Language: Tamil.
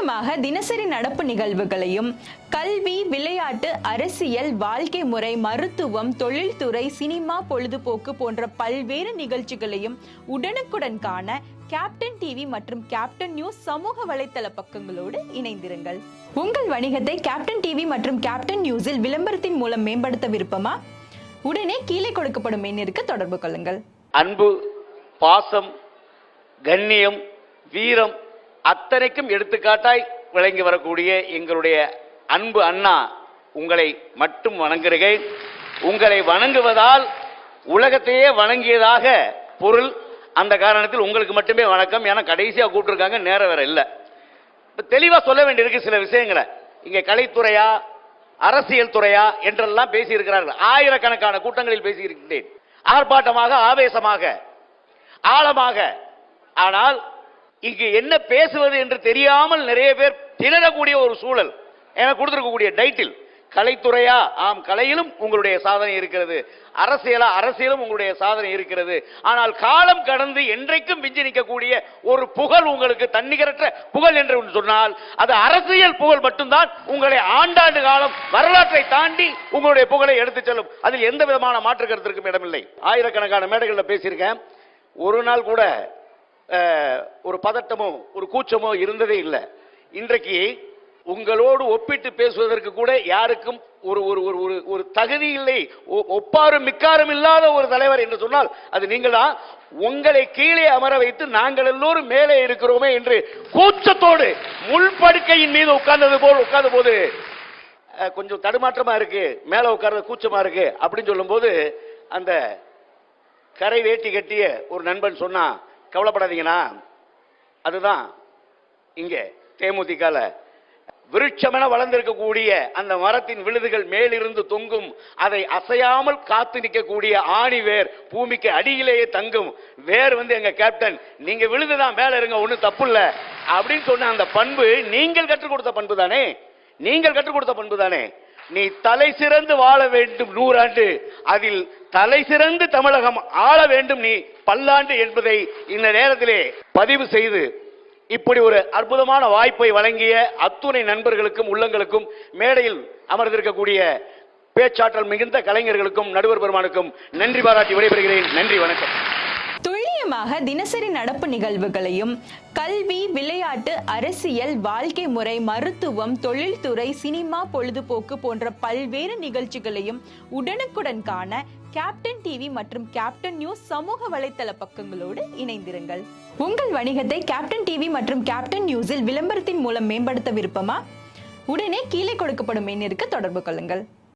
துல்லியமாக தினசரி நடப்பு நிகழ்வுகளையும் கல்வி, விளையாட்டு, அரசியல், வாழ்க்கை முறை, மருத்துவம், தொழில்துறை, சினிமா, பொழுதுபோக்கு போன்ற பல்வேறு நிகழ்ச்சிகளையும் உடனுக்குடன் காண கேப்டன் டிவி மற்றும் கேப்டன் நியூஸ் சமூக வலைத்தள பக்கங்களோடு இணைந்திருங்கள். உங்கள் வணிகத்தை கேப்டன் டிவி மற்றும் கேப்டன் நியூஸில் விளம்பரத்தின் மூலம் மேம்படுத்த விருப்பமா? உடனே கீழே கொடுக்கப்படும் எண்ணிற்கு தொடர்பு கொள்ளுங்கள். அன்பு, பாசம், கண்ணியம், வீரம் அத்தனைக்கும் எடுத்துக்காட்டாய் விளங்கி வரக்கூடிய எங்களுடைய அன்பு அண்ணா, உங்களை மட்டும் வணங்குகிறேன். உங்களை வணங்குவதால் உலகத்தையே வணங்கியதாக பொருள். அந்த காரணத்தில் உங்களுக்கு மட்டுமே வணக்கம். ஏன்னா கடைசியாக கூப்பிட்டுருக்காங்க, நேரம் வேற இல்லை. இப்போ தெளிவாக சொல்ல வேண்டியிருக்கு சில விஷயங்களை. இங்கே கலைத்துறையா அரசியல் துறையா என்றெல்லாம் பேசியிருக்கிறார்கள். ஆயிரக்கணக்கான கூட்டங்களில் பேசியிருக்கிறேன், ஆர்ப்பாட்டமாக, ஆவேசமாக, ஆழமாக. ஆனால் இங்கு என்ன பேசுவது என்று தெரியாமல் நிறைய பேர் திணறக்கூடிய ஒரு சூழல். எனக்கு கொடுத்திருக்கக்கூடிய டைட்டில் கலைத்துறையா? ஆம், கலையிலும் உங்களுடைய சாதனை இருக்கிறது. அரசியலா? அரசியலும் உங்களுடைய சாதனை இருக்கிறது. ஆனால் காலம் கடந்து என்றைக்கும் விஞ்சி நிற்கக்கூடிய ஒரு புகழ் உங்களுக்கு, தன்னிகரற்ற புகழ் என்று சொன்னால் அது அரசியல் புகழ் மட்டும்தான் உங்களை ஆண்டாண்டு காலம் வரலாற்றை தாண்டி உங்களுடைய புகழை எடுத்துச் செல்லும். அதில் எந்த விதமான மாற்று கருத்திற்கும் இடமில்லை. ஆயிரக்கணக்கான மேடைகளில் பேசியிருக்கேன். ஒரு நாள் கூட ஒரு பதட்டமோ ஒரு கூச்சமோ இருந்ததே இல்லை. இன்றைக்கு உங்களோடு ஒப்பிட்டு பேசுவதற்கு கூட யாருக்கும் ஒரு ஒரு ஒரு ஒரு தகுதி இல்லை. ஒப்பாரும் மிக்காரும் இல்லாத ஒரு தலைவர் என்று சொன்னால் அது நீங்கள் தான். உங்களை கீழே அமர வைத்து நாங்கள் எல்லோரும் மேலே இருக்கிறோமே என்று கூச்சத்தோடு முள்படுக்கையின் மீது உட்கார்ந்த போது கொஞ்சம் தடுமாற்றமா இருக்கு, மேலே உட்கார்றது கூச்சமா இருக்கு அப்படின்னு சொல்லும் போது அந்த கரை வேட்டி கட்டிய ஒரு நண்பன் சொன்னா, கவலைப்படாதீங்கண்ணா, அதுதான் இங்கே தேமுதிகல விருட்சமென வளர்ந்திருக்கக்கூடிய அந்த மரத்தின் விழுதுகள் மேலிருந்து தொங்கும், அதை அசையாமல் காத்து நிற்கக்கூடிய ஆணி வேர் பூமிக்கு அடியிலேயே தங்கும் வேர் எங்க கேப்டன். நீங்க விழுதுதான், மேல இருங்க, ஒன்னும் தப்பு இல்ல அப்படின்னு சொன்ன அந்த பண்பு நீங்கள் கற்றுக் கொடுத்த பண்பு தானே. நீங்கள் கற்றுக் கொடுத்த பண்பு தானே. நீ தலை சிறந்து வாழ வேண்டும் 100 ஆண்டு, அதில் தலை சிறந்து தமிழகம் ஆள வேண்டும் நீ பல்லாண்டு என்பதை இந்த நேரத்திலே பதிவு செய்து இப்படி ஒரு அற்புதமான வாய்ப்பை வழங்கிய அத்துணை நண்பர்களுக்கும் உள்ளங்களுக்கும் மேடையில் அமர்ந்திருக்கக்கூடிய பேச்சாற்றல் மிகுந்த கலைஞர்களுக்கும் நடுவர் பெருமானுக்கும் நன்றி பாராட்டி விடைபெறுகிறேன். நன்றி, வணக்கம். துல்லியமாக தினசரி நடப்பு நிகழ்வுகளையும் கல்வி, விளையாட்டு, அரசியல், வாழ்க்கை முறை, மருத்துவம், தொழில்துறை, சினிமா, பொழுதுபோக்கு போன்ற பல்வேறு நிகழ்ச்சிகளையும் உடனுக்குடன் காண கேப்டன் டிவி மற்றும் கேப்டன் நியூஸ் சமூக வலைத்தள பக்கங்களோடு இணைந்திருங்கள். உங்கள் வணிகத்தை கேப்டன் டிவி மற்றும் கேப்டன் நியூஸில் விளம்பரத்தின் மூலம் மேம்படுத்த விருப்பமா? உடனே கீழே கொடுக்கப்படும் எண்ணிற்கு தொடர்பு கொள்ளுங்கள்.